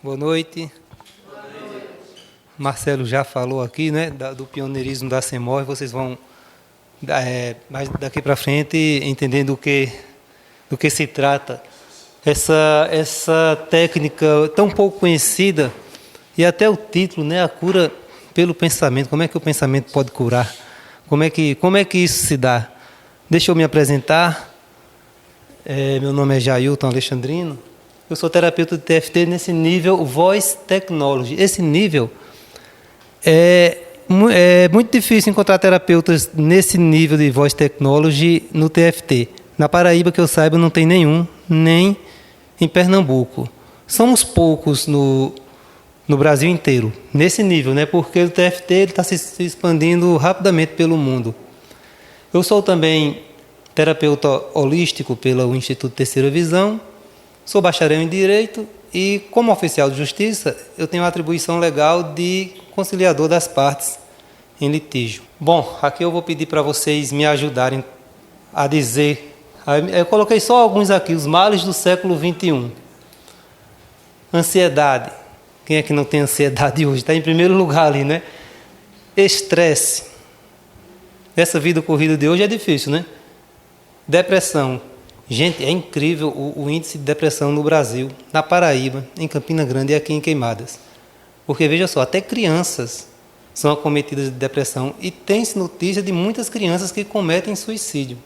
Boa noite. Marcelo já falou aqui, né, do pioneirismo da CEMOR. Vocês vão, mais daqui para frente, entendendo do que se trata. Essa técnica tão pouco conhecida, e até o título, né, a cura pelo pensamento. Como é que o pensamento pode curar? Como é que isso se dá? Deixa eu me apresentar. Meu nome é Jailton Alexandrino. Eu sou terapeuta de TFT nesse nível Voice Technology. Esse nível é muito difícil encontrar terapeutas nesse nível de Voice Technology no TFT. Na Paraíba, que eu saiba, não tem nenhum, nem em Pernambuco. Somos poucos no Brasil inteiro, nesse nível, né? Porque o TFT está se expandindo rapidamente pelo mundo. Eu sou também terapeuta holístico pelo Instituto Terceira Visão, sou bacharel em Direito e, como oficial de Justiça, eu tenho a atribuição legal de conciliador das partes em litígio. Bom, aqui eu vou pedir para vocês me ajudarem a dizer. Eu coloquei só alguns aqui, os males do século XXI. Ansiedade. Quem é que não tem ansiedade hoje? Está em primeiro lugar ali, né? Estresse. Essa vida corrida de hoje é difícil, né? Depressão. Gente, é incrível o índice de depressão no Brasil, na Paraíba, em Campina Grande e aqui em Queimadas. Porque, veja só, até crianças são acometidas de depressão e tem-se notícia de muitas crianças que cometem suicídio.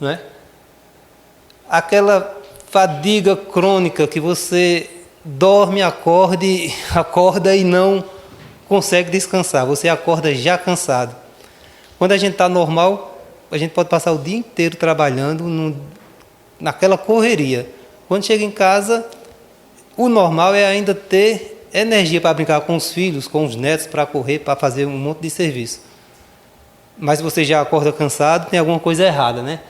Não é? Aquela fadiga crônica que você dorme, acorda e não consegue descansar. Você acorda já cansado. Quando a gente está normal, a gente pode passar o dia inteiro trabalhando naquela correria. Quando chega em casa, o normal é ainda ter energia para brincar com os filhos, com os netos, para correr, para fazer um monte de serviço. Mas você já acorda cansado, tem alguma coisa errada, né?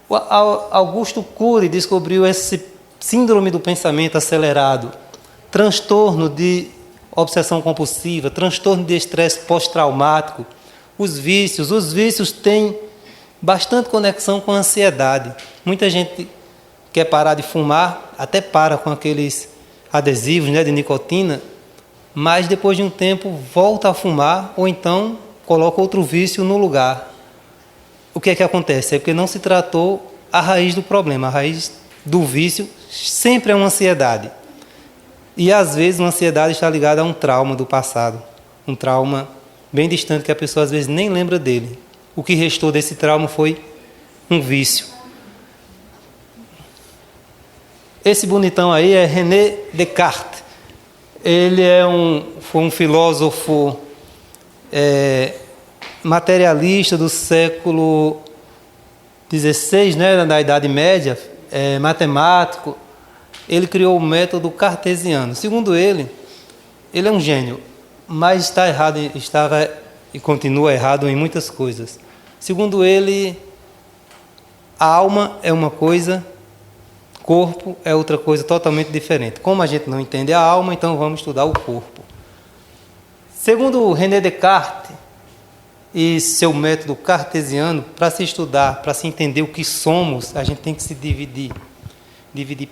O Augusto Cury descobriu esse síndrome do pensamento acelerado, transtorno de obsessão compulsiva, transtorno de estresse pós-traumático. Os vícios têm bastante conexão com a ansiedade. Muita gente quer parar de fumar, até para com aqueles adesivos, né, de nicotina, mas depois de um tempo volta a fumar ou então coloca outro vício no lugar. O que é que acontece? É porque não se tratou a raiz do problema. A raiz do vício sempre é uma ansiedade. E às vezes uma ansiedade está ligada a um trauma do passado, um trauma bem distante que a pessoa às vezes nem lembra dele. O que restou desse trauma foi um vício. Esse bonitão aí é René Descartes. Ele foi um filósofo materialista do século XVI, né, da Idade Média, matemático. Ele criou o método cartesiano. Segundo ele é um gênio, mas estava e continua errado em muitas coisas. Segundo ele, a alma é uma coisa, corpo é outra coisa totalmente diferente. Como a gente não entende a alma, então vamos estudar o corpo. Segundo René Descartes e seu método cartesiano, para se estudar, para se entender o que somos, a gente tem que se dividir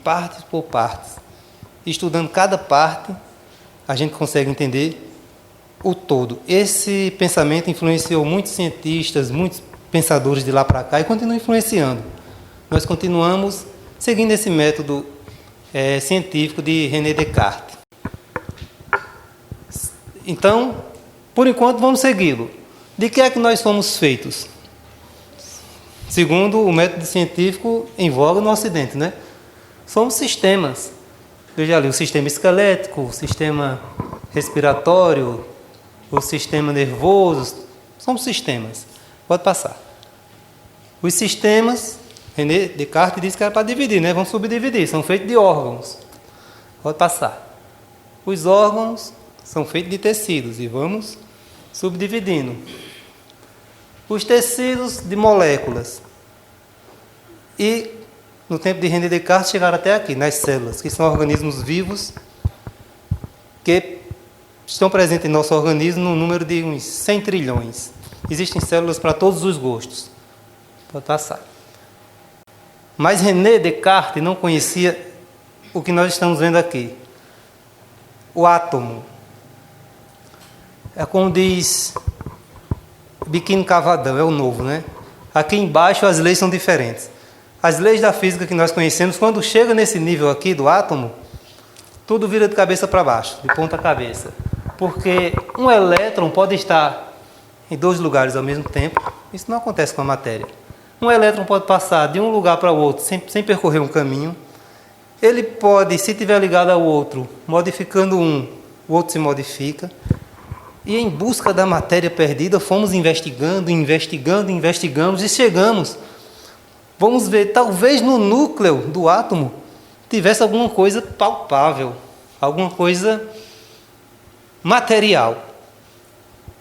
partes por partes. Estudando cada parte, a gente consegue entender o todo. Esse pensamento influenciou muitos cientistas, muitos pensadores de lá para cá e continua influenciando. Nós continuamos seguindo esse método científico de René Descartes. Então, por enquanto, vamos segui-lo. De que é que nós somos feitos? Segundo o método científico em voga no Ocidente, né? Somos sistemas. Veja ali, o sistema esquelético, o sistema respiratório, o sistema nervoso, somos sistemas. Pode passar. Os sistemas, René Descartes disse que era para dividir, né? Vamos subdividir, são feitos de órgãos. Pode passar. Os órgãos são feitos de tecidos e vamos subdividindo. Os tecidos de moléculas. E no tempo de René Descartes chegaram até aqui, nas células, que são organismos vivos que estão presentes em nosso organismo no número de uns 100 trilhões. Existem células para todos os gostos. Pode passar. Mas René Descartes não conhecia o que nós estamos vendo aqui. o átomo. É como diz Biquíni Cavadão, é o novo, né? Aqui embaixo as leis são diferentes. As leis da física que nós conhecemos, quando chega nesse nível aqui do átomo, tudo vira de cabeça para baixo, de ponta cabeça. Porque um elétron pode estar em dois lugares ao mesmo tempo. Isso não acontece com a matéria. Um elétron pode passar de um lugar para o outro sem percorrer um caminho. Ele pode, se estiver ligado ao outro, modificando um, o outro se modifica. E em busca da matéria perdida, fomos investigamos e chegamos. Vamos ver, talvez no núcleo do átomo tivesse alguma coisa palpável, alguma coisa material.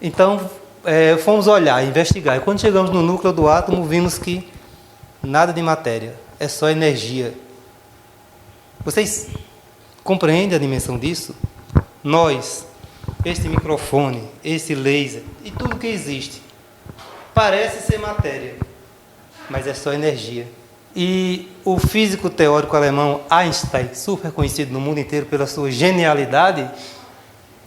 Então, fomos olhar, investigar. E quando chegamos no núcleo do átomo, vimos que nada de matéria, é só energia. Vocês compreendem a dimensão disso? Nós, este microfone, esse laser e tudo que existe, parece ser matéria, mas é só energia. E o físico teórico alemão Einstein, super conhecido no mundo inteiro pela sua genialidade,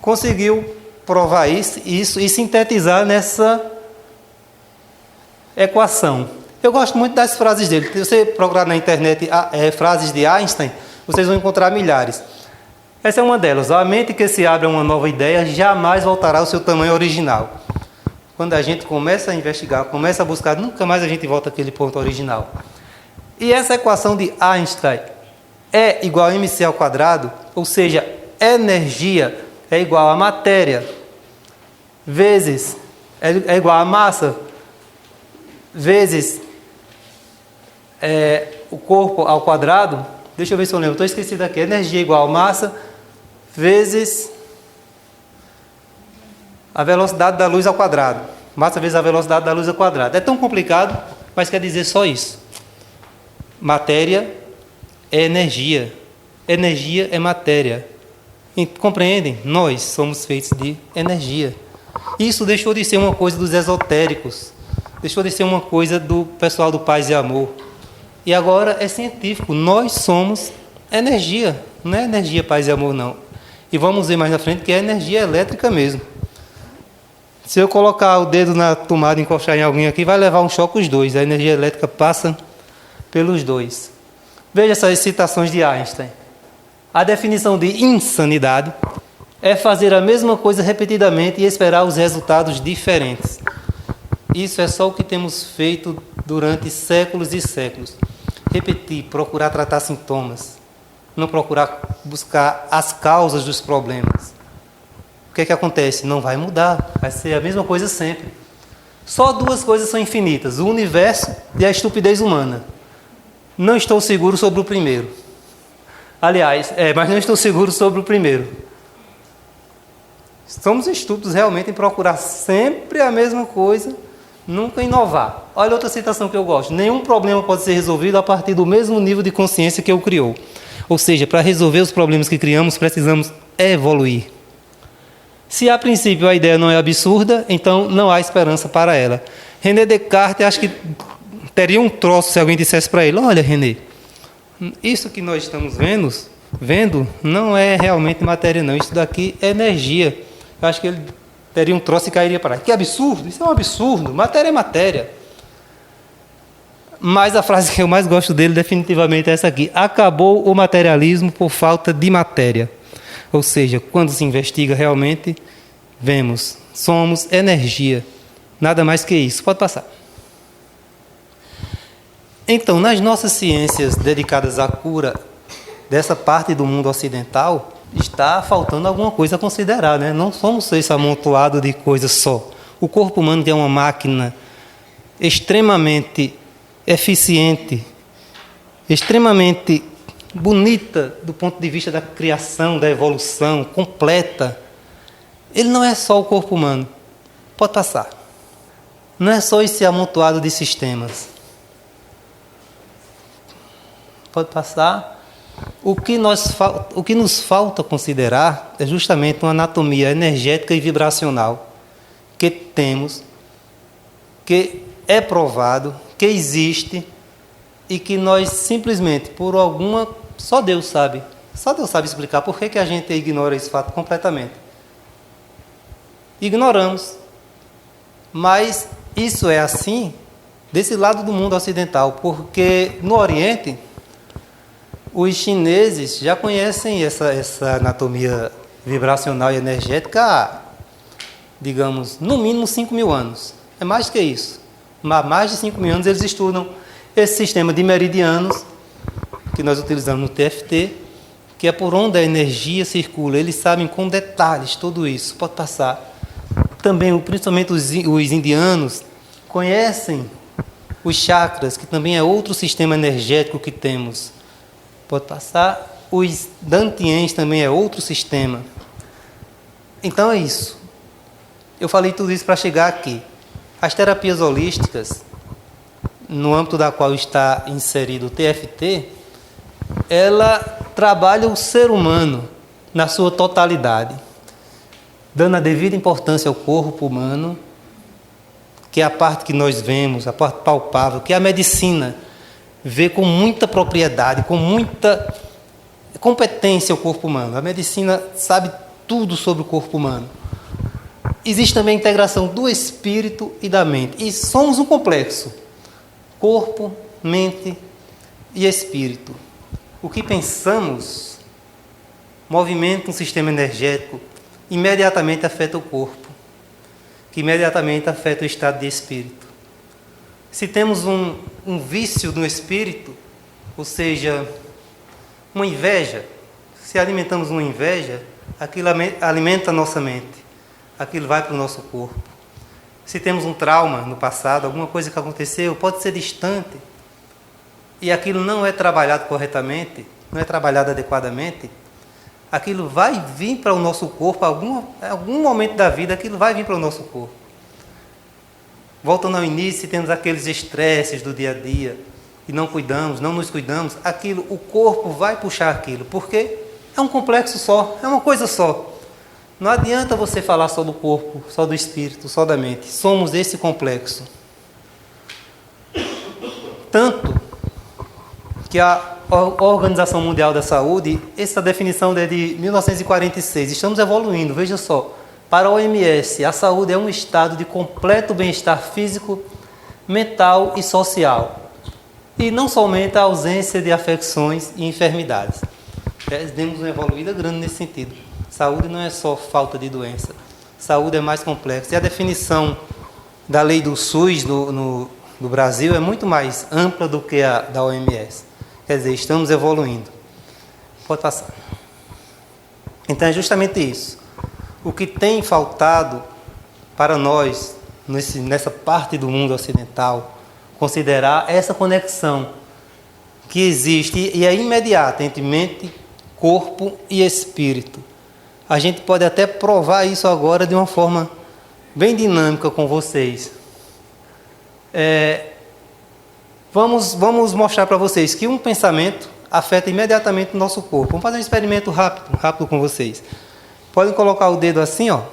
conseguiu provar isso e sintetizar nessa equação. Eu gosto muito das frases dele. Se você procurar na internet frases de Einstein, vocês vão encontrar milhares. Essa é uma delas. A mente que se abre a uma nova ideia jamais voltará ao seu tamanho original. Quando a gente começa a investigar, começa a buscar, nunca mais a gente volta àquele ponto original. E essa equação de Einstein é igual a mc ao quadrado, ou seja, energia é igual a matéria, vezes, é igual a massa, vezes o corpo ao quadrado. Deixa eu ver se eu lembro, estou esquecido aqui. Energia é igual a massa, vezes a velocidade da luz ao quadrado. Massa vezes a velocidade da luz ao quadrado. É tão complicado, mas quer dizer só isso. Matéria é energia. Energia é matéria. Compreendem? Nós somos feitos de energia. Isso deixou de ser uma coisa dos esotéricos. Deixou de ser uma coisa do pessoal do Paz e Amor. E agora é científico. Nós somos energia. Não é energia, paz e amor, não. E vamos ver mais na frente que é energia elétrica mesmo. Se eu colocar o dedo na tomada e encostar em alguém aqui, vai levar um choque os dois. A energia elétrica passa pelos dois. Veja essas citações de Einstein. A definição de insanidade é fazer a mesma coisa repetidamente e esperar os resultados diferentes. Isso é só o que temos feito durante séculos e séculos. Repetir, procurar tratar sintomas, não procurar buscar as causas dos problemas. O que é que acontece? Não vai mudar, vai ser a mesma coisa sempre. Só duas coisas são infinitas, o universo e a estupidez humana. Não estou seguro sobre o primeiro. Aliás, mas não estou seguro sobre o primeiro. Somos estúpidos realmente em procurar sempre a mesma coisa, nunca inovar. Olha outra citação que eu gosto. Nenhum problema pode ser resolvido a partir do mesmo nível de consciência que o criou. Ou seja, para resolver os problemas que criamos, precisamos evoluir. Se a princípio a ideia não é absurda, então não há esperança para ela. René Descartes, acho que teria um troço se alguém dissesse para ele: olha, René, isso que nós estamos vendo não é realmente matéria, não. Isso daqui é energia. Eu acho que ele teria um troço e cairia para lá. Que absurdo! Isso é um absurdo. Matéria é matéria. Mas a frase que eu mais gosto dele definitivamente é essa aqui: acabou o materialismo por falta de matéria. Ou seja, quando se investiga realmente, vemos, somos energia. Nada mais que isso. Pode passar. Então, nas nossas ciências dedicadas à cura dessa parte do mundo ocidental, está faltando alguma coisa a considerar, né? Não somos esse amontoado de coisas só. O corpo humano é uma máquina extremamente eficiente, extremamente bonita do ponto de vista da criação, da evolução, completa. Ele não é só o corpo humano. Pode passar. Não é só esse amontoado de sistemas. Pode passar. O que nos falta considerar é justamente uma anatomia energética e vibracional que temos, que é provado, que existe e que nós simplesmente, por alguma, só Deus sabe Só Deus sabe explicar por que a gente ignora esse fato completamente. Ignoramos. Mas isso é assim desse lado do mundo ocidental, porque no Oriente, os chineses já conhecem essa anatomia vibracional e energética há, digamos, no mínimo 5.000 anos. É mais que isso. Há mais de 5.000 anos eles estudam esse sistema de meridianos que nós utilizamos no TFT, que é por onde a energia circula. Eles sabem com detalhes tudo isso. Pode passar. Também, principalmente os indianos, conhecem os chakras, que também é outro sistema energético que temos. Pode passar. Os dantiens também é outro sistema. Então é isso. Eu falei tudo isso para chegar aqui. As terapias holísticas, no âmbito da qual está inserido o TFT, ela trabalha o ser humano na sua totalidade, dando a devida importância ao corpo humano, que é a parte que nós vemos, a parte palpável, que a medicina vê com muita propriedade, com muita competência o corpo humano. A medicina sabe tudo sobre o corpo humano. Existe também a integração do espírito e da mente. E somos um complexo. Corpo, mente e espírito. O que pensamos movimenta um sistema energético, imediatamente afeta o corpo, que imediatamente afeta o estado de espírito. Se temos um vício no espírito, ou seja, uma inveja, se alimentamos uma inveja, aquilo alimenta a nossa mente, aquilo vai para o nosso corpo. Se temos um trauma no passado, alguma coisa que aconteceu, pode ser distante, e aquilo não é trabalhado corretamente, não é trabalhado adequadamente, aquilo vai vir para o nosso corpo, algum momento da vida, aquilo vai vir para o nosso corpo. Voltando ao início, temos aqueles estresses do dia a dia, e não cuidamos, não nos cuidamos, aquilo, o corpo vai puxar aquilo, porque é um complexo só, é uma coisa só. Não adianta você falar só do corpo, só do espírito, só da mente. Somos esse complexo. Tanto que a Organização Mundial da Saúde, essa definição é de 1946. Estamos evoluindo, veja só. Para a OMS, a saúde é um estado de completo bem-estar físico, mental e social. E não somente a ausência de afecções e enfermidades. Demos uma evoluída grande nesse sentido. Saúde não é só falta de doença. Saúde é mais complexa. E a definição da lei do SUS no Brasil é muito mais ampla do que a da OMS. Quer dizer, estamos evoluindo. Pode passar. Então é justamente isso. O que tem faltado para nós, nessa parte do mundo ocidental, considerar essa conexão que existe e é imediata entre mente, corpo e espírito. A gente pode até provar isso agora de uma forma bem dinâmica com vocês. Vamos mostrar para vocês que um pensamento afeta imediatamente o nosso corpo. Vamos fazer um experimento rápido com vocês. Podem colocar o dedo assim, ó,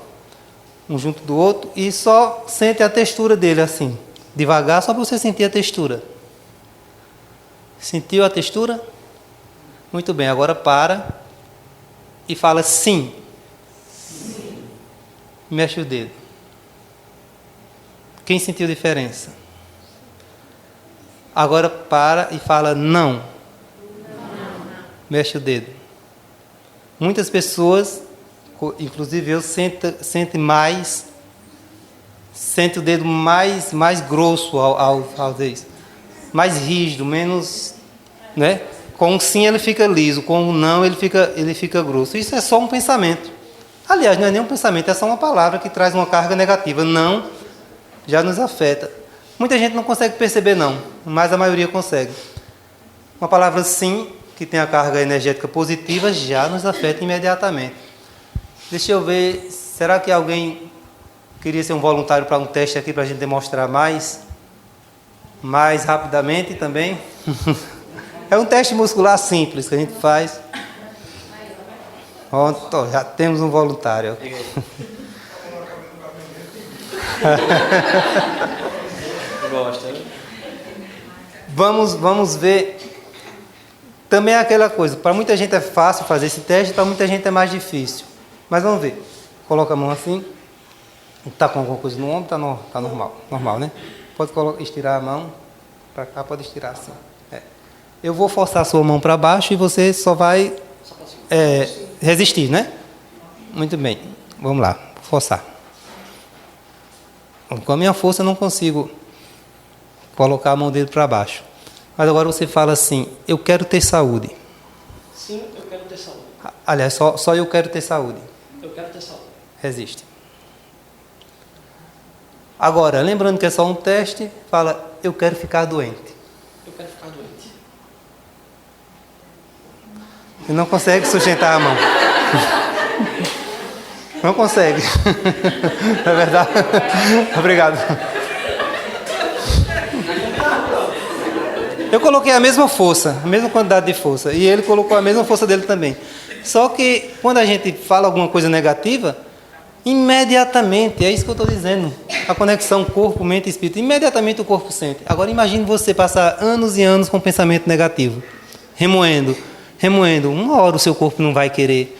um junto do outro, e só sente a textura dele assim, devagar, só para você sentir a textura. Sentiu a textura? Muito bem, agora para e fala sim. Sim. Mexe o dedo. Quem sentiu diferença? Agora para e fala não. Não. Mexe o dedo. Muitas pessoas, inclusive eu, sente o dedo mais grosso ao dedo, mais rígido, menos, né? Com o sim ele fica liso, com o não ele fica grosso. Isso é só um pensamento. Aliás, não é nem um pensamento, é só uma palavra que traz uma carga negativa. Não já nos afeta. Muita gente não consegue perceber não, mas a maioria consegue. Uma palavra sim, que tem a carga energética positiva, já nos afeta imediatamente. Deixa eu ver, será que alguém queria ser um voluntário para um teste aqui para a gente demonstrar mais rapidamente também? É um teste muscular simples que a gente faz. Pronto, já temos um voluntário. Gosta, né? Vamos ver Também é aquela coisa, para muita gente é fácil fazer esse teste, para muita gente é mais difícil. Mas vamos ver. Coloca a mão assim. Está com alguma coisa no ombro? Tá normal. Normal, né? Pode estirar a mão para cá, pode estirar assim. Eu vou forçar a sua mão para baixo e você só vai resistir, né? Muito bem. Vamos lá, forçar. Com a minha força eu não consigo colocar a mão dele para baixo. Mas agora você fala assim, eu quero ter saúde. Sim, eu quero ter saúde. Aliás, só eu quero ter saúde. Eu quero ter saúde. Resiste. Agora, lembrando que é só um teste, fala, eu quero ficar doente. Eu quero ficar doente. Você não consegue sustentar a mão. Não consegue. É verdade? Obrigado. Eu coloquei a mesma força, a mesma quantidade de força. E ele colocou a mesma força dele também. Só que quando a gente fala alguma coisa negativa, imediatamente, é isso que eu estou dizendo, a conexão corpo, mente e espírito, imediatamente o corpo sente. Agora imagine você passar anos e anos com pensamento negativo, remoendo. Uma hora o seu corpo não vai querer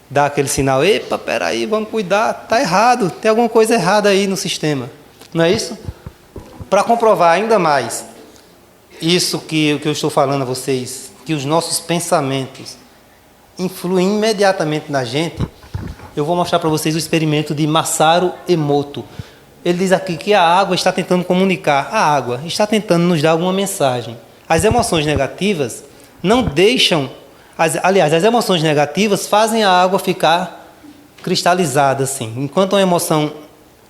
dar aquele sinal, epa, peraí, vamos cuidar, está errado, tem alguma coisa errada aí no sistema. Não é isso? Para comprovar ainda mais isso que eu estou falando a vocês, que os nossos pensamentos influem imediatamente na gente, eu vou mostrar para vocês o experimento de Masaru Emoto. Ele diz aqui que a água está tentando comunicar, a água está tentando nos dar alguma mensagem. As emoções negativas não deixam, aliás, as emoções negativas fazem a água ficar cristalizada assim, enquanto a emoção,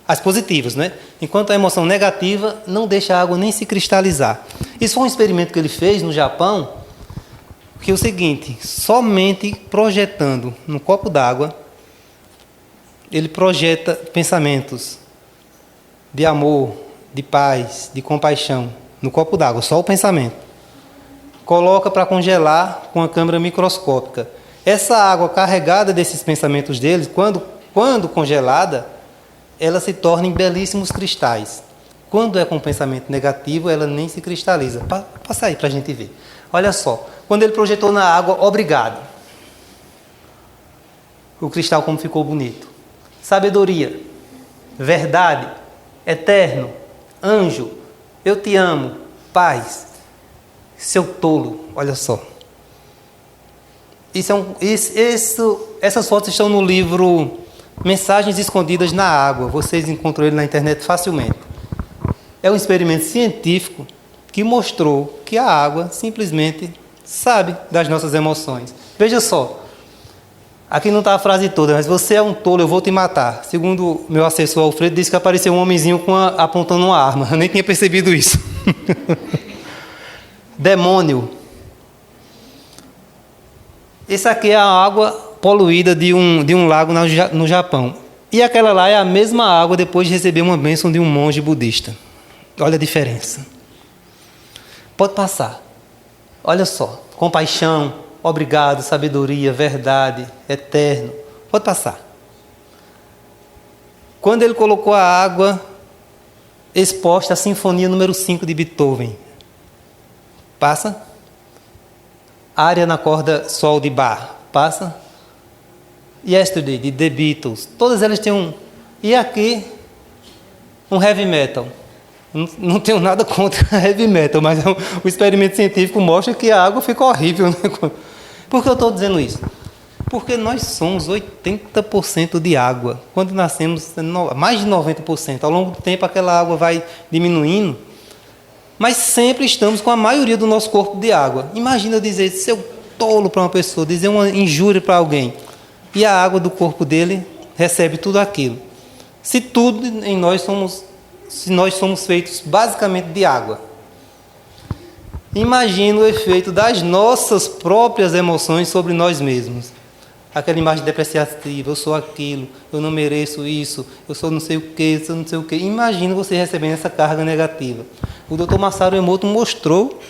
as positivas, né? Enquanto a emoção negativa não deixa a água nem se cristalizar. Isso foi um experimento que ele fez no Japão, que é o seguinte, somente projetando no copo d'água, ele projeta pensamentos de amor, de paz, de compaixão, no copo d'água, só o pensamento. Coloca para congelar com a câmera microscópica. Essa água carregada desses pensamentos deles, quando congelada, ela se torna em belíssimos cristais. Quando é com pensamento negativo, ela nem se cristaliza. Passa aí para a gente ver. Olha só, quando ele projetou na água, obrigado. O cristal como ficou bonito. Sabedoria, verdade, eterno, anjo, eu te amo, paz, seu tolo, olha só. Essas fotos estão no livro Mensagens Escondidas na Água, vocês encontram ele na internet facilmente. É um experimento científico que mostrou que a água simplesmente sabe das nossas emoções. Veja só. Aqui não está a frase toda, mas você é um tolo, eu vou te matar. Segundo meu assessor Alfredo, disse que apareceu um homenzinho apontando uma arma. Eu nem tinha percebido isso. Demônio. Esse aqui é a água poluída de um lago no Japão. E aquela lá é a mesma água depois de receber uma bênção de um monge budista. Olha a diferença. Pode passar. Olha só. Compaixão. Obrigado, sabedoria, verdade, eterno. Pode passar. Quando ele colocou a água exposta à Sinfonia número 5 de Beethoven. Passa. Área na corda Sol de Bach. Passa. Yesterday, de The Beatles. Todas elas têm um... E aqui, um heavy metal. Não tenho nada contra heavy metal, mas o experimento científico mostra que a água fica horrível, né? Por que eu estou dizendo isso? Porque nós somos 80% de água. Quando nascemos, mais de 90%. Ao longo do tempo, aquela água vai diminuindo. Mas sempre estamos com a maioria do nosso corpo de água. Imagina eu dizer, seu tolo para uma pessoa, dizer uma injúria para alguém. E a água do corpo dele recebe tudo aquilo. Se tudo em nós somos feitos basicamente de água. Imagina o efeito das nossas próprias emoções sobre nós mesmos. Aquela imagem depreciativa, eu sou aquilo, eu não mereço isso, eu sou não sei o que, eu sou não sei o que. Imagina você recebendo essa carga negativa. O Dr. Masaru Emoto mostrou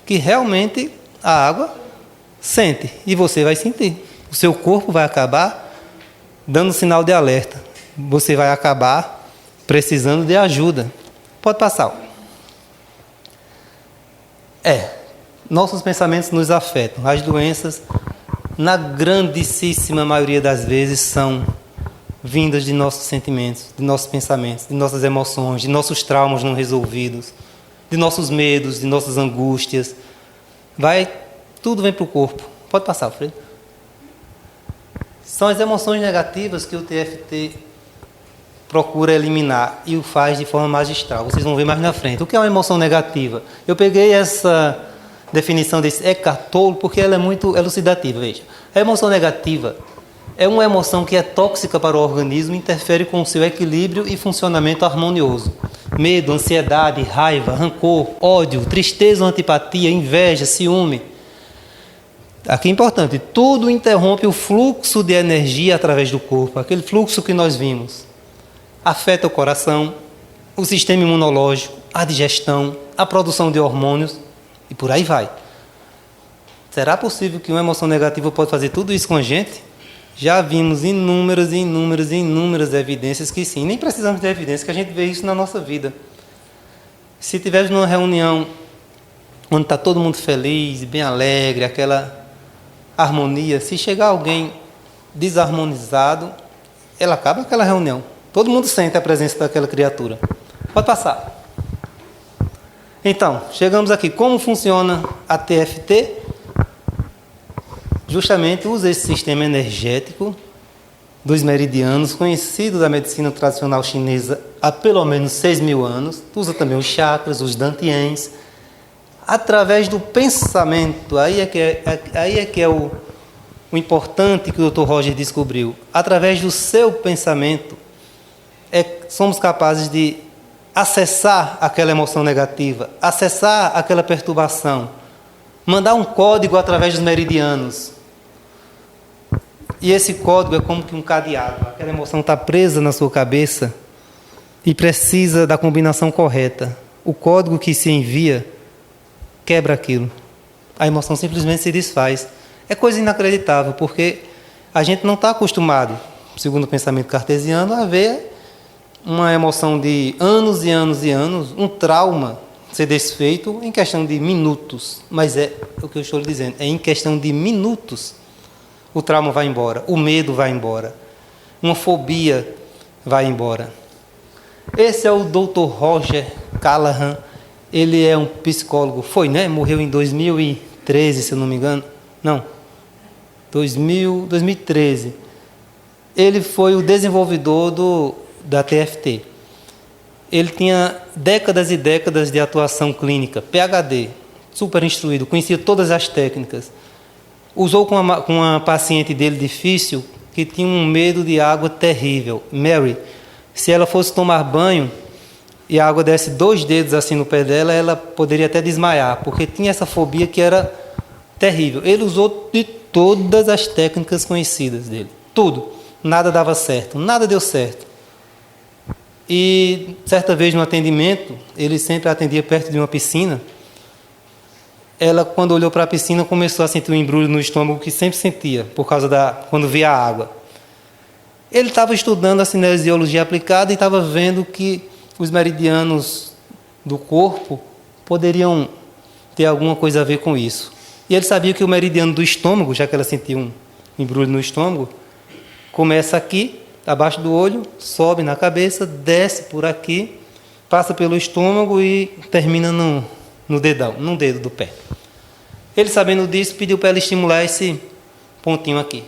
que realmente a água sente, e você vai sentir. O seu corpo vai acabar dando sinal de alerta. Você vai acabar precisando de ajuda. Pode passar. nossos pensamentos nos afetam. As doenças, na grandíssima maioria das vezes, são vindas de nossos sentimentos, de nossos pensamentos, de nossas emoções, de nossos traumas não resolvidos, de nossos medos, de nossas angústias. Tudo vem para o corpo. Pode passar, Alfredo. São as emoções negativas que o TFT procura eliminar e o faz de forma magistral. Vocês vão ver mais na frente. O que é uma emoção negativa? Eu peguei essa definição desse Eckhart Tolle porque ela é muito elucidativa. Veja, a emoção negativa é uma emoção que é tóxica para o organismo e interfere com o seu equilíbrio e funcionamento harmonioso. Medo, ansiedade, raiva, rancor, ódio, tristeza, antipatia, inveja, ciúme. Aqui é importante, tudo interrompe o fluxo de energia através do corpo, aquele fluxo que nós vimos. Afeta o coração, o sistema imunológico, a digestão, a produção de hormônios e por aí vai. Será possível que uma emoção negativa pode fazer tudo isso com a gente? Já vimos inúmeras evidências que sim. Nem precisamos de evidências, que a gente vê isso na nossa vida. Se tivermos numa reunião onde está todo mundo feliz, bem alegre, aquela harmonia, se chegar alguém desarmonizado, ela acaba aquela reunião. Todo mundo sente a presença daquela criatura. Pode passar. Então, chegamos aqui. Como funciona a TFT? Justamente usa esse sistema energético dos meridianos, conhecido da medicina tradicional chinesa há pelo menos 6.000 anos. Usa também os chakras, os dantians. Através do pensamento, aí é que é o importante que o Dr. Roger descobriu. Através do seu pensamento, somos capazes de acessar aquela emoção negativa, acessar aquela perturbação, mandar um código através dos meridianos. E esse código é como que um cadeado. Aquela emoção está presa na sua cabeça e precisa da combinação correta. O código que se envia quebra aquilo. A emoção simplesmente se desfaz. É coisa inacreditável, porque a gente não está acostumado, segundo o pensamento cartesiano, a ver uma emoção de anos e anos e anos, um trauma ser desfeito em questão de minutos. Mas é o que eu estou lhe dizendo, é em questão de minutos. O trauma vai embora, o medo vai embora, uma fobia vai embora. Esse é o Dr. Roger Callahan. Ele é um psicólogo, morreu em 2013, se eu não me engano. Não, 2013. Ele foi o desenvolvedor da TFT. Ele tinha décadas e décadas de atuação clínica, PhD, super instruído, conhecia todas as técnicas. Usou com uma paciente dele difícil, que tinha um medo de água terrível. Mary, se ela fosse tomar banho e a água desse 2 dedos assim no pé dela, ela poderia até desmaiar, porque tinha essa fobia que era terrível. Ele usou de todas as técnicas conhecidas dele. Tudo. Nada dava certo. Nada deu certo. E certa vez no atendimento, ele sempre atendia perto de uma piscina. Ela, quando olhou para a piscina, começou a sentir um embrulho no estômago que sempre sentia, por causa quando via a água. Ele estava estudando a cinesiologia aplicada e estava vendo que os meridianos do corpo poderiam ter alguma coisa a ver com isso. E ele sabia que o meridiano do estômago, já que ela sentia um embrulho no estômago, começa aqui, abaixo do olho, sobe na cabeça, desce por aqui, passa pelo estômago e termina no dedão, no dedo do pé. Ele, sabendo disso, pediu para ela estimular esse pontinho aqui.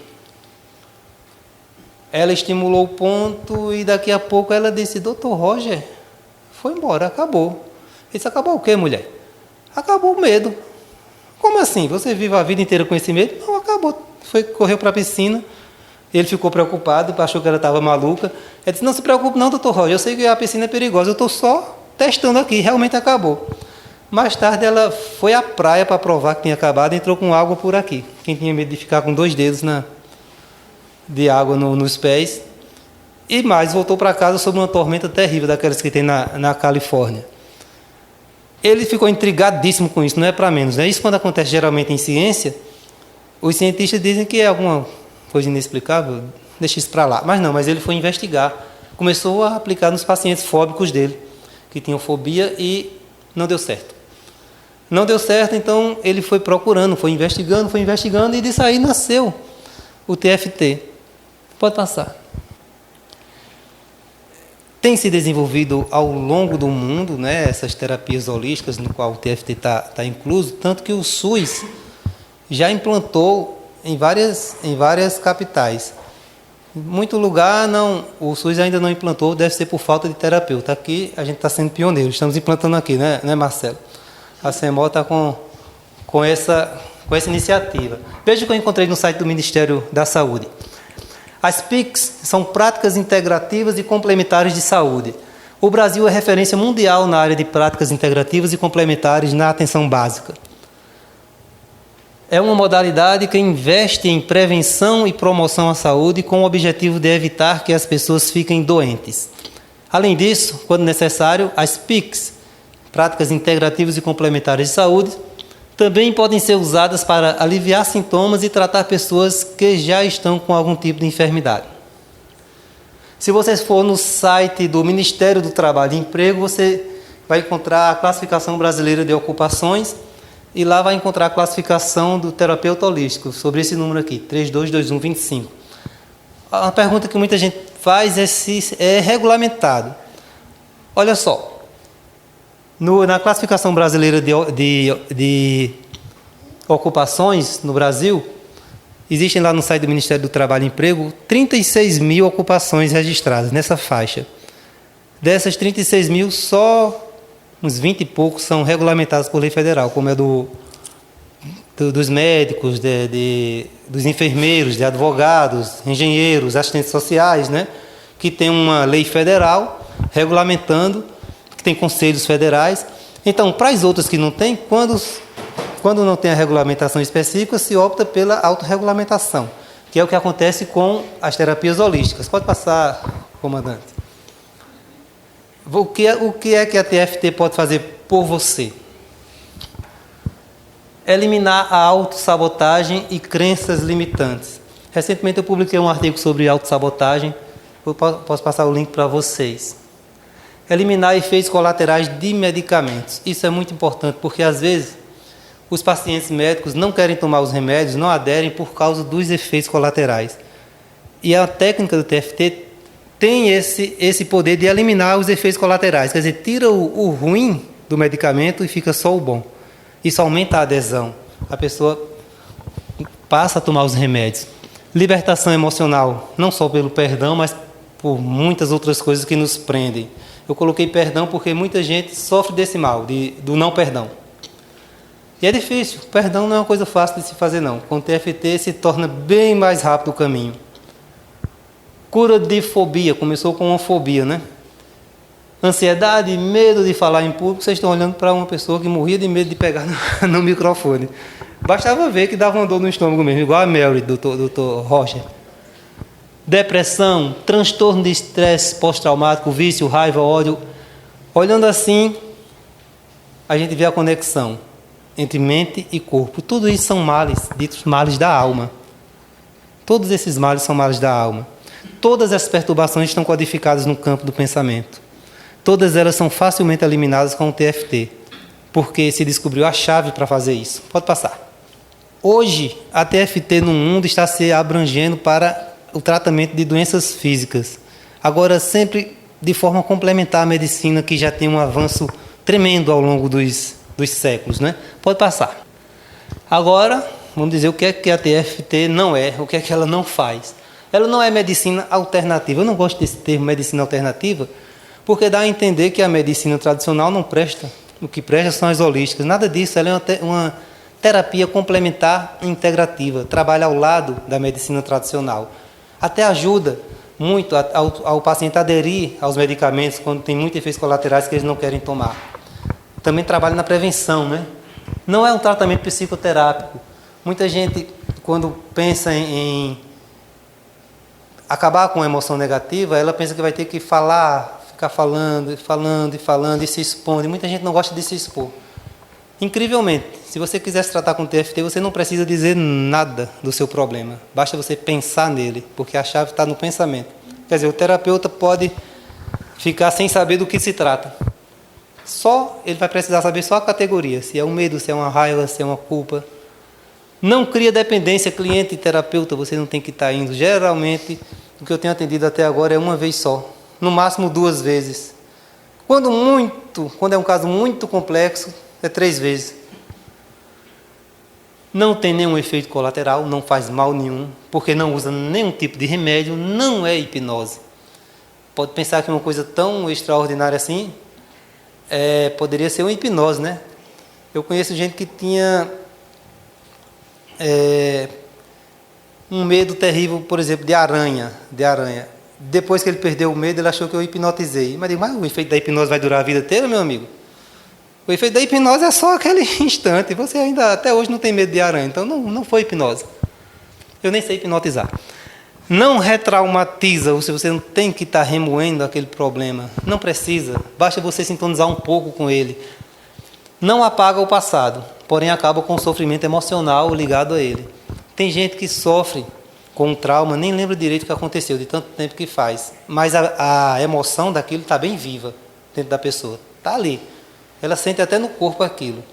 Ela estimulou o ponto e daqui a pouco ela disse: Dr. Roger, foi embora, acabou. Ele disse: acabou o quê, mulher? Acabou o medo. Como assim? Você vive a vida inteira com esse medo? Não, acabou. Correu para a piscina. Ele ficou preocupado, achou que ela estava maluca. Ele disse: não se preocupe não, Dr. Roger, eu sei que a piscina é perigosa, eu estou só testando aqui, realmente acabou. Mais tarde ela foi à praia para provar que tinha acabado e entrou com água por aqui. Quem tinha medo de ficar com 2 dedos de água nos pés. E mais, voltou para casa sob uma tormenta terrível, daquelas que tem na Califórnia. Ele ficou intrigadíssimo com isso, não é para menos. Né? Isso quando acontece geralmente em ciência, os cientistas dizem que é alguma coisa inexplicável, deixa isso para lá. Mas ele foi investigar. Começou a aplicar nos pacientes fóbicos dele, que tinham fobia, e não deu certo. Não deu certo, então ele foi procurando, foi investigando, e disso aí nasceu o TFT. Pode passar. Tem se desenvolvido ao longo do mundo, né, essas terapias holísticas, no qual o TFT está incluso, tanto que o SUS já implantou em várias capitais. Em muito lugar, não, o SUS ainda não implantou, deve ser por falta de terapeuta. Aqui a gente está sendo pioneiro, estamos implantando aqui, né Marcelo? A CEMOL está com essa iniciativa. Veja o que eu encontrei no site do Ministério da Saúde. As PICs são práticas integrativas e complementares de saúde. O Brasil é referência mundial na área de práticas integrativas e complementares na atenção básica. É uma modalidade que investe em prevenção e promoção à saúde com o objetivo de evitar que as pessoas fiquem doentes. Além disso, quando necessário, as PICs, práticas integrativas e complementares de saúde, também podem ser usadas para aliviar sintomas e tratar pessoas que já estão com algum tipo de enfermidade. Se você for no site do Ministério do Trabalho e Emprego, você vai encontrar a classificação brasileira de ocupações e lá vai encontrar a classificação do terapeuta holístico, sobre esse número aqui, 322125. A pergunta que muita gente faz é se é regulamentado. Olha só. Na classificação brasileira de ocupações no Brasil, existem lá no site do Ministério do Trabalho e Emprego 36 mil ocupações registradas nessa faixa. Dessas 36 mil, só uns 20 e poucos são regulamentadas por lei federal, como é dos médicos, dos enfermeiros, de advogados, engenheiros, assistentes sociais, né? Que tem uma lei federal regulamentando, tem conselhos federais. Então, para as outras que não tem, quando não tem a regulamentação específica, se opta pela autorregulamentação, que é o que acontece com as terapias holísticas. Pode passar, comandante. O que é que a TFT pode fazer por você? Eliminar a autossabotagem e crenças limitantes. Recentemente eu publiquei um artigo sobre autossabotagem, posso passar o link para vocês. Eliminar efeitos colaterais de medicamentos. Isso é muito importante, porque às vezes os pacientes médicos não querem tomar os remédios, não aderem por causa dos efeitos colaterais. E a técnica do TFT tem esse poder de eliminar os efeitos colaterais, quer dizer, tira o ruim do medicamento e fica só o bom. Isso aumenta a adesão. A pessoa passa a tomar os remédios. Libertação emocional, não só pelo perdão, mas por muitas outras coisas que nos prendem. Eu coloquei perdão porque muita gente sofre desse mal, do não perdão. E é difícil, perdão não é uma coisa fácil de se fazer não. Com o TFT se torna bem mais rápido o caminho. Cura de fobia, começou com uma fobia, né? Ansiedade, medo de falar em público. Vocês estão olhando para uma pessoa que morria de medo de pegar no microfone. Bastava ver que dava uma dor no estômago mesmo, igual a Mary, doutor Roger. Depressão, transtorno de estresse pós-traumático, vício, raiva, ódio. Olhando assim, a gente vê a conexão entre mente e corpo. Tudo isso são males, ditos males da alma. Todos esses males são males da alma. Todas as perturbações estão codificadas no campo do pensamento. Todas elas são facilmente eliminadas com o TFT, porque se descobriu a chave para fazer isso. Pode passar. Hoje, a TFT no mundo está se abrangendo para o tratamento de doenças físicas. Agora, sempre de forma complementar à medicina, que já tem um avanço tremendo ao longo dos séculos, né? Pode passar. Agora, vamos dizer o que é que a TFT não é, o que é que ela não faz. Ela não é medicina alternativa. Eu não gosto desse termo medicina alternativa, porque dá a entender que a medicina tradicional não presta. O que presta são as holísticas. Nada disso, ela é uma terapia complementar integrativa, trabalha ao lado da medicina tradicional. Até ajuda muito ao paciente aderir aos medicamentos quando tem muitos efeitos colaterais que eles não querem tomar. Também trabalha na prevenção, né? Não é um tratamento psicoterápico. Muita gente, quando pensa em acabar com a emoção negativa, ela pensa que vai ter que ficar falando e se expondo. E muita gente não gosta de se expor. Incrivelmente, se você quiser se tratar com TFT, você não precisa dizer nada do seu problema. Basta você pensar nele, porque a chave está no pensamento. Quer dizer, o terapeuta pode ficar sem saber do que se trata. Ele vai precisar saber só a categoria, se é um medo, se é uma raiva, se é uma culpa. Não cria dependência cliente e terapeuta, você não tem que estar indo. Geralmente, o que eu tenho atendido até agora é uma vez só, no máximo 2 vezes. Quando é um caso muito complexo, é 3 vezes. Não tem nenhum efeito colateral, não faz mal nenhum, porque não usa nenhum tipo de remédio, não é hipnose. Pode pensar que uma coisa tão extraordinária assim, poderia ser uma hipnose, né? Eu conheço gente que tinha um medo terrível, por exemplo, de aranha. Depois que ele perdeu o medo, ele achou que eu hipnotizei. Mas o efeito da hipnose vai durar a vida inteira, meu amigo? O efeito da hipnose é só aquele instante. Você ainda, até hoje, não tem medo de aranha. Então, não foi hipnose. Eu nem sei hipnotizar. Não retraumatiza, ou se você não tem que estar remoendo aquele problema. Não precisa. Basta você sintonizar um pouco com ele. Não apaga o passado, porém acaba com o sofrimento emocional ligado a ele. Tem gente que sofre com um trauma, nem lembra direito o que aconteceu, de tanto tempo que faz. Mas a emoção daquilo está bem viva dentro da pessoa. Está ali. Ela sente até no corpo aquilo.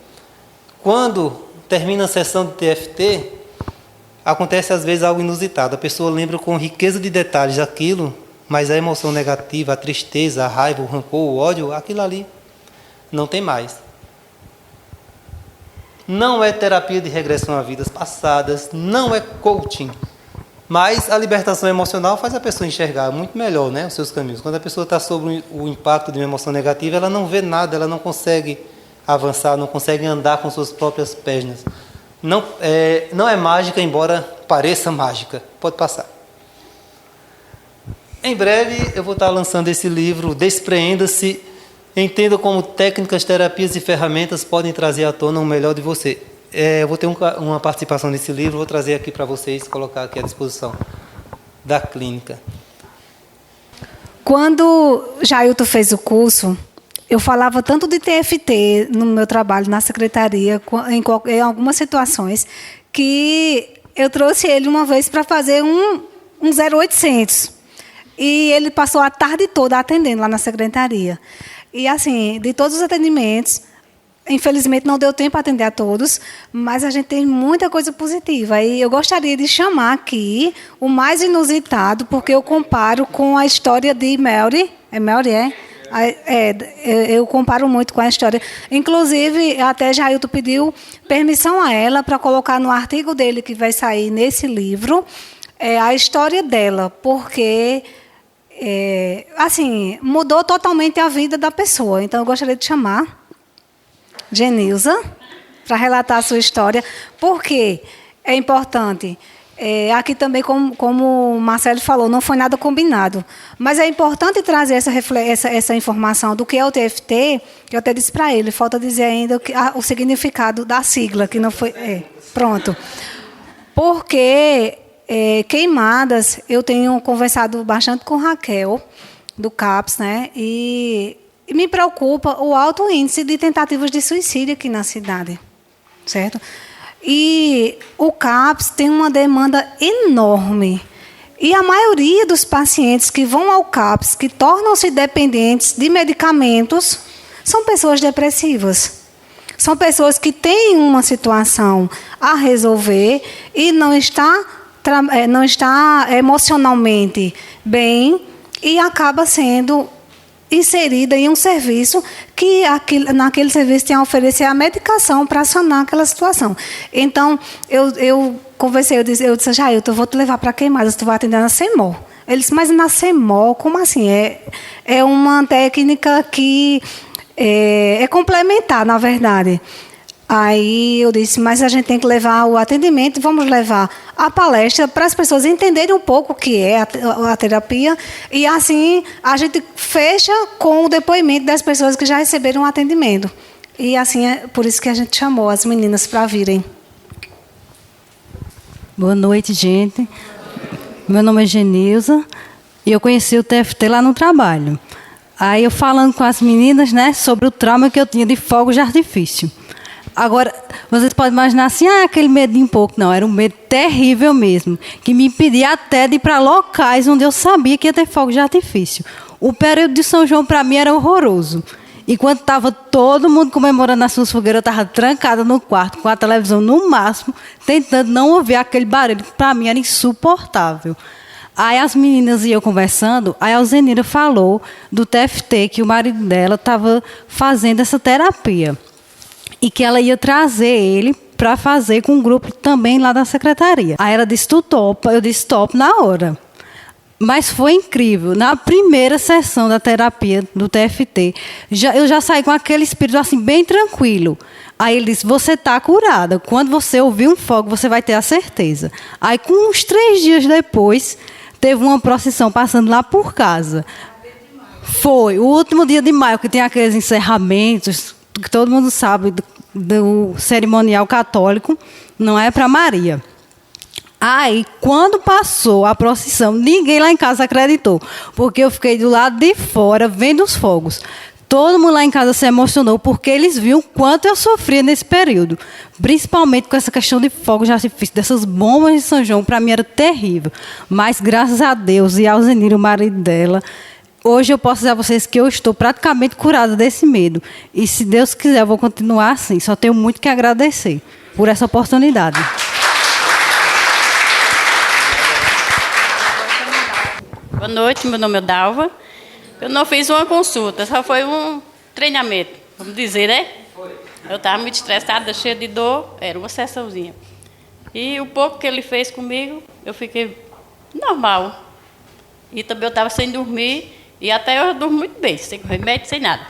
Quando termina a sessão de TFT, acontece às vezes algo inusitado. A pessoa lembra com riqueza de detalhes aquilo, mas a emoção negativa, a tristeza, a raiva, o rancor, o ódio, aquilo ali não tem mais. Não é terapia de regressão a vidas passadas, não é coaching. Mas a libertação emocional faz a pessoa enxergar muito melhor, né, os seus caminhos. Quando a pessoa está sob o impacto de uma emoção negativa, ela não vê nada, ela não consegue avançar, não consegue andar com suas próprias pernas. Não é mágica, embora pareça mágica. Pode passar. Em breve eu vou estar lançando esse livro, Despreenda-se, entenda como técnicas, terapias e ferramentas podem trazer à tona o melhor de você. Eu vou ter uma participação nesse livro, vou trazer aqui para vocês, colocar aqui à disposição da clínica. Quando Jailton fez o curso, eu falava tanto de TFT no meu trabalho na secretaria, em algumas situações, que eu trouxe ele uma vez para fazer um 0800. E ele passou a tarde toda atendendo lá na secretaria. E, assim, de todos os atendimentos, infelizmente não deu tempo para atender a todos, mas a gente tem muita coisa positiva. E eu gostaria de chamar aqui o mais inusitado, porque eu comparo com a história de Mary. É Mary, é? Eu comparo muito com a história. Inclusive, até Jailton pediu permissão a ela para colocar no artigo dele, que vai sair nesse livro, a história dela, porque assim, mudou totalmente a vida da pessoa. Então, eu gostaria de chamar Genilza para relatar a sua história. Por quê? É importante. Aqui também, como o Marcelo falou, não foi nada combinado. Mas é importante trazer essa informação do que é o TFT, que eu até disse para ele, falta dizer ainda o significado da sigla, que não foi... pronto. Porque queimadas, eu tenho conversado bastante com Raquel, do CAPS, né? E me preocupa o alto índice de tentativas de suicídio aqui na cidade, certo? E o CAPS tem uma demanda enorme. E a maioria dos pacientes que vão ao CAPS, que tornam-se dependentes de medicamentos, são pessoas depressivas. São pessoas que têm uma situação a resolver e não está emocionalmente bem e acaba sendo inserida em um serviço que naquele serviço tem a oferecer a medicação para sanar aquela situação. Então, eu conversei, eu disse, Jailton, eu vou te levar para Queimadas, tu vai atender na CEMOL. Ele disse, mas na CEMOL, como assim? É uma técnica que é complementar, na verdade. Aí eu disse, mas a gente tem que levar o atendimento, vamos levar a palestra para as pessoas entenderem um pouco o que é a terapia. E assim a gente fecha com o depoimento das pessoas que já receberam o atendimento. E assim é por isso que a gente chamou as meninas para virem. Boa noite, gente. Meu nome é Genilza e eu conheci o TFT lá no trabalho. Aí eu falando com as meninas, né, sobre o trauma que eu tinha de fogos de artifício. Agora, vocês podem imaginar assim, aquele medinho um pouco. Não, era um medo terrível mesmo, que me impedia até de ir para locais onde eu sabia que ia ter fogos de artifício. O período de São João, para mim, era horroroso. Enquanto estava todo mundo comemorando as suas fogueiras, eu estava trancada no quarto, com a televisão no máximo, tentando não ouvir aquele barulho, que para mim era insuportável. Aí as meninas e eu conversando, aí a Alzenira falou do TFT, que o marido dela estava fazendo essa terapia. E que ela ia trazer ele para fazer com um grupo também lá da secretaria. Aí ela disse, tu topa? Eu disse, top na hora. Mas foi incrível. Na primeira sessão da terapia do TFT, eu já saí com aquele espírito assim, bem tranquilo. Aí ele disse, você está curada. Quando você ouvir um fogo, você vai ter a certeza. Aí, com uns 3 dias depois, teve uma procissão passando lá por casa. Foi o último dia de maio, que tem aqueles encerramentos, que todo mundo sabe, do cerimonial católico, não é para Maria. Aí, quando passou a procissão, ninguém lá em casa acreditou, porque eu fiquei do lado de fora, vendo os fogos. Todo mundo lá em casa se emocionou, porque eles viram o quanto eu sofria nesse período. Principalmente com essa questão de fogos de artifício, dessas bombas de São João, para mim era terrível. Mas, graças a Deus, e ao Zenir, o marido dela, hoje eu posso dizer a vocês que eu estou praticamente curada desse medo. E, se Deus quiser, eu vou continuar assim. Só tenho muito que agradecer por essa oportunidade. Boa noite, meu nome é Dalva. Eu não fiz uma consulta, só foi um treinamento, vamos dizer, né? Eu estava muito estressada, cheia de dor, era uma sessãozinha. E o pouco que ele fez comigo, eu fiquei normal. E também eu estava sem dormir, e até eu durmo muito bem, sem remédio, sem nada.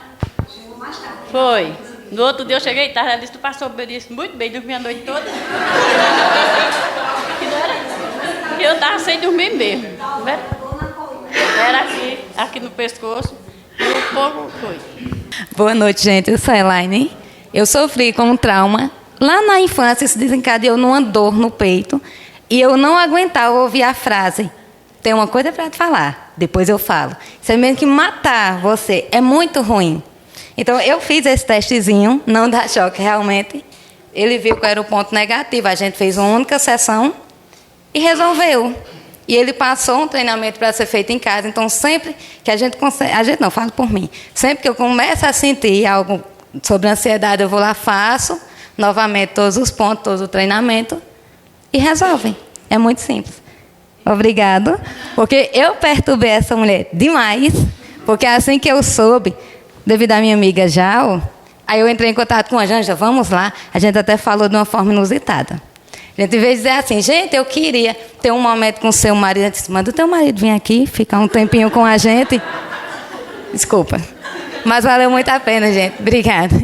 Foi. No outro dia eu cheguei tarde, ela disse, tu passou bem, muito bem, dormi a noite toda. E eu estava sem dormir mesmo. Era aqui no pescoço, e um pouco foi. Boa noite, gente. Eu sou a Elaine. Eu sofri com um trauma. Lá na infância, isso desencadeou numa dor no peito. E eu não aguentava ouvir a frase, tem uma coisa para te falar, depois eu falo. Isso é mesmo que matar você. É muito ruim. Então, eu fiz esse testezinho, não dá choque realmente. Ele viu que era o ponto negativo. A gente fez uma única sessão e resolveu. E ele passou um treinamento para ser feito em casa. Então, sempre que a gente consegue... A gente não, falo por mim. Sempre que eu começo a sentir algo sobre ansiedade, eu vou lá, faço novamente todos os pontos, todo o treinamento e resolvem. É muito simples. Obrigado. Porque eu perturbei essa mulher demais. Porque assim que eu soube, devido à minha amiga Jal, aí eu entrei em contato com a Janja, vamos lá. A gente até falou de uma forma inusitada. A gente, em vez de dizer assim, gente, eu queria ter um momento com o seu marido, a gente disse, manda o teu marido vir aqui, ficar um tempinho com a gente. Desculpa. Mas valeu muito a pena, gente. Obrigada.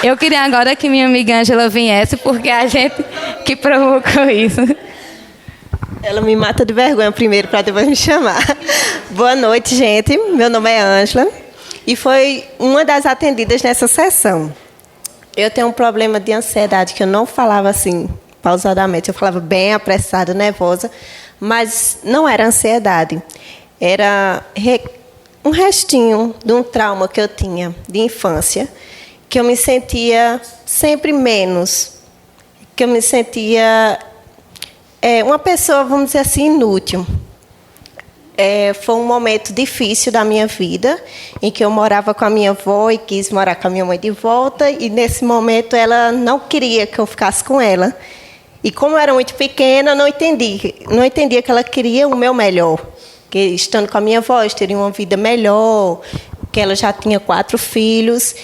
Eu queria agora que minha amiga Ângela viesse, porque a gente que provocou isso. Ela me mata de vergonha primeiro, para depois me chamar. Boa noite, gente. Meu nome é Ângela e foi uma das atendidas nessa sessão. Eu tenho um problema de ansiedade, que eu não falava assim, pausadamente. Eu falava bem apressada, nervosa, mas não era ansiedade. Era um restinho de um trauma que eu tinha de infância, que eu me sentia sempre menos, que eu me sentia uma pessoa, vamos dizer assim, inútil. Foi um momento difícil da minha vida, em que eu morava com a minha avó e quis morar com a minha mãe de volta, e nesse momento ela não queria que eu ficasse com ela. E como eu era muito pequena, eu não entendia que ela queria o meu melhor. Que estando com a minha avó, eu teria uma vida melhor, que ela já tinha 4 filhos.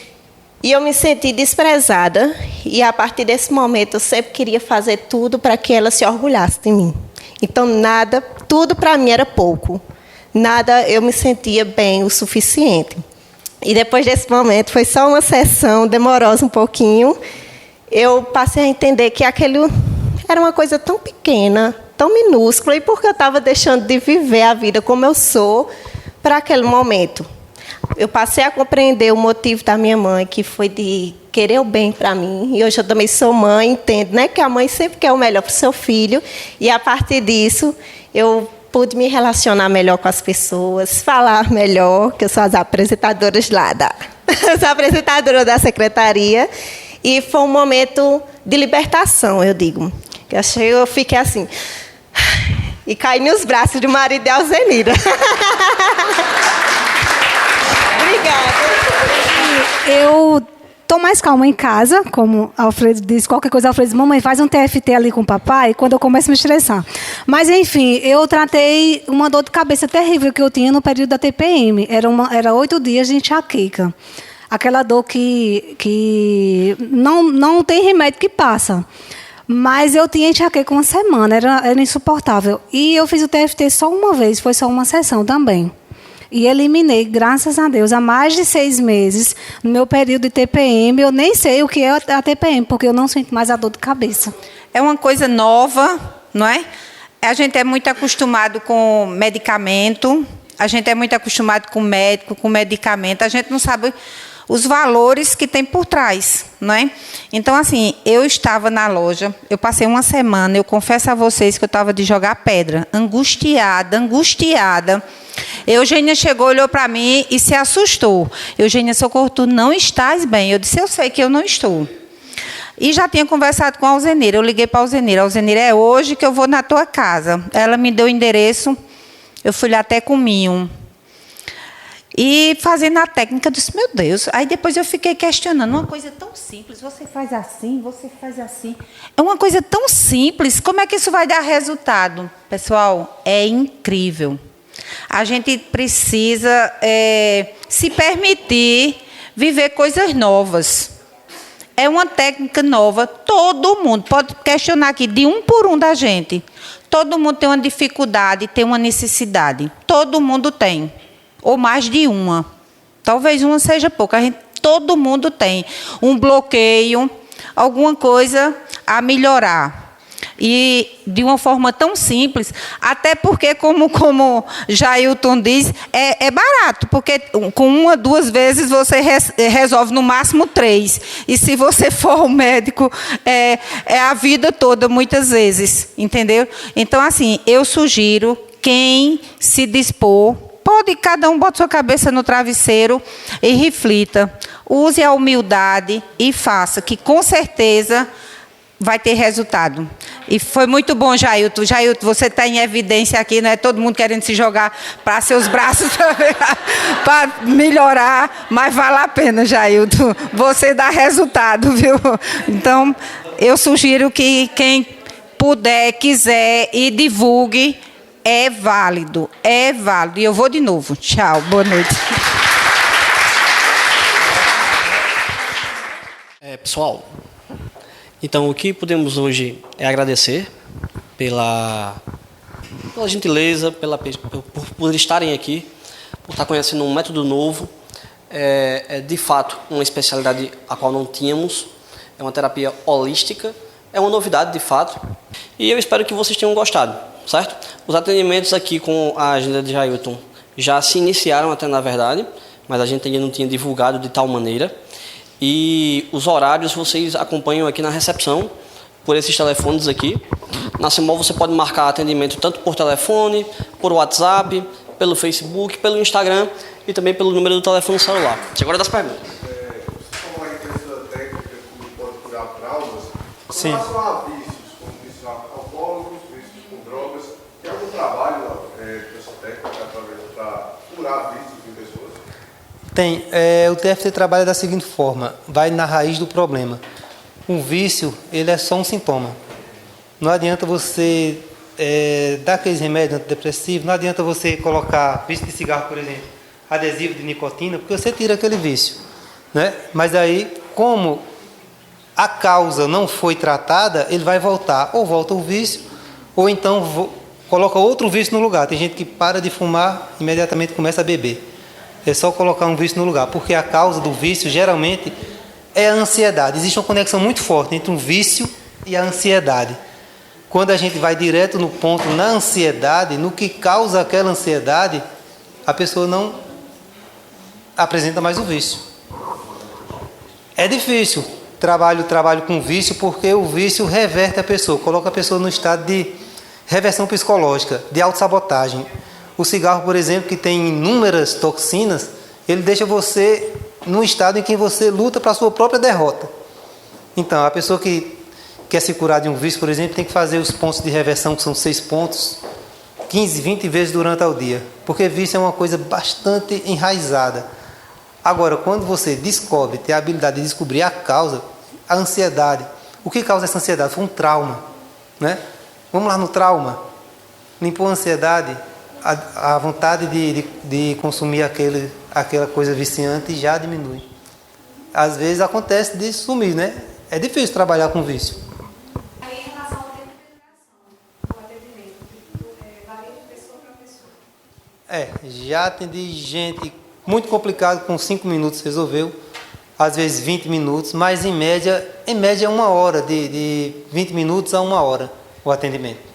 E eu me senti desprezada, e a partir desse momento eu sempre queria fazer tudo para que ela se orgulhasse de mim. Então, tudo para mim era pouco. Nada eu me sentia bem o suficiente. E depois desse momento, foi só uma sessão demorosa um pouquinho, eu passei a entender que aquilo era uma coisa tão pequena, tão minúscula, e porque eu estava deixando de viver a vida como eu sou para aquele momento. Eu passei a compreender o motivo da minha mãe, que foi de querer o bem para mim. E hoje eu também sou mãe, entendo, né, que a mãe sempre quer o melhor para o seu filho. E, a partir disso, eu pude me relacionar melhor com as pessoas, falar melhor, que eu sou as apresentadoras lá eu sou apresentadora da secretaria. E foi um momento de libertação, eu digo. Eu fiquei assim... e caí nos braços do marido de Alzenira. Obrigada. Eu tô mais calma em casa, como Alfredo disse, qualquer coisa, Alfredo diz, mamãe, faz um TFT ali com o papai, quando eu começo a me estressar. Mas, enfim, eu tratei uma dor de cabeça terrível que eu tinha no período da TPM. Era 8 dias de enxaqueca. Aquela dor que não tem remédio que passa. Mas eu tinha enxaqueca uma semana, era insuportável. E eu fiz o TFT só uma vez, foi só uma sessão também. E eliminei, graças a Deus, há mais de 6 meses, no meu período de TPM, eu nem sei o que é a TPM, porque eu não sinto mais a dor de cabeça. É uma coisa nova, não é? A gente é muito acostumado com medicamento, a gente é muito acostumado com médico, com medicamento, a gente não sabe os valores que tem por trás, não é? Então, assim, eu estava na loja, eu passei uma semana, eu confesso a vocês que eu estava de jogar pedra, angustiada. Eugênia chegou, olhou para mim e se assustou. Eugênia, Socorro, tu não estás bem. Eu disse, eu sei que eu não estou. E já tinha conversado com a Alzenira. Eu liguei para a Alzenira. Alzenira, é hoje que eu vou na tua casa. Ela me deu o endereço. Eu fui lá até com o Minho. E fazendo a técnica, eu disse, meu Deus. Aí depois eu fiquei questionando. Uma coisa tão simples. Você faz assim, você faz assim. É uma coisa tão simples. Como é que isso vai dar resultado? Pessoal, é incrível. A gente precisa se permitir viver coisas novas. É uma técnica nova. Todo mundo pode questionar aqui, de um por um da gente. Todo mundo tem uma dificuldade, tem uma necessidade. Todo mundo tem. Ou mais de uma. Talvez uma seja pouca. Todo mundo tem um bloqueio, alguma coisa a melhorar. E de uma forma tão simples, até porque, como Jailton diz, é barato, porque com 1, 2 vezes você resolve no máximo 3. E se você for ao médico, é a vida toda, muitas vezes, entendeu? Então, assim, eu sugiro, quem se dispor, cada um bota sua cabeça no travesseiro e reflita. Use a humildade e faça, que com certeza vai ter resultado. E foi muito bom, Jailton. Jailton, você está em evidência aqui, não é todo mundo querendo se jogar para seus braços para melhorar, mas vale a pena, Jailton. Você dá resultado, viu? Então, eu sugiro que quem puder, quiser e divulgue, é válido, é válido. E eu vou de novo. Tchau, boa noite. Pessoal, então o que podemos hoje é agradecer pela gentileza, por poder estarem aqui, por estar conhecendo um método novo. É de fato uma especialidade a qual não tínhamos, é uma terapia holística, é uma novidade de fato, e eu espero que vocês tenham gostado, certo? Os atendimentos aqui com a agenda de Jailton já se iniciaram até, na verdade, mas a gente ainda não tinha divulgado de tal maneira. E os horários vocês acompanham aqui na recepção, por esses telefones aqui. Na CIMOL você pode marcar atendimento tanto por telefone, por WhatsApp, pelo Facebook, pelo Instagram e também pelo número do telefone celular. Agora das perguntas. Você falou aí dessa técnica que pode curar traumas. Sim. Em relação a vícios, como vícios alcoólicos, vícios com drogas, tem algum trabalho dessa técnica para curar vícios em pessoas? Tem. O TFT trabalha da seguinte forma, vai na raiz do problema. Um vício, ele é só um sintoma. Não adianta você dar aqueles remédios antidepressivos, não adianta você colocar vício de cigarro, por exemplo, adesivo de nicotina, porque você tira aquele vício, né? Mas aí, como a causa não foi tratada, ele vai voltar. Ou volta o vício, ou então coloca outro vício no lugar. Tem gente que para de fumar, imediatamente começa a beber. É só colocar um vício no lugar, porque a causa do vício, geralmente, é a ansiedade. Existe uma conexão muito forte entre um vício e a ansiedade. Quando a gente vai direto no ponto, na ansiedade, no que causa aquela ansiedade, a pessoa não apresenta mais o vício. É difícil trabalho com vício, porque o vício reverte a pessoa, coloca a pessoa no estado de reversão psicológica, de autossabotagem. O cigarro, por exemplo, que tem inúmeras toxinas, ele deixa você num estado em que você luta para a sua própria derrota. Então, a pessoa que quer se curar de um vício, por exemplo, tem que fazer os pontos de reversão, que são 6 pontos, 15, 20 vezes durante o dia, porque vício é uma coisa bastante enraizada. Agora, quando você descobre, tem a habilidade de descobrir a causa, a ansiedade, o que causa essa ansiedade? Foi um trauma, né? Vamos lá no trauma. Limpou a ansiedade, a vontade de consumir aquela coisa viciante já diminui. Às vezes acontece de sumir, né? É difícil trabalhar com vício. Aí, em relação ao tempo de duração, o atendimento, varia de pessoa para pessoa. Já atendi gente muito complicado, com 5 minutos resolveu, às vezes 20 minutos, mas em média 1 hora, de 20 minutos a 1 hora o atendimento.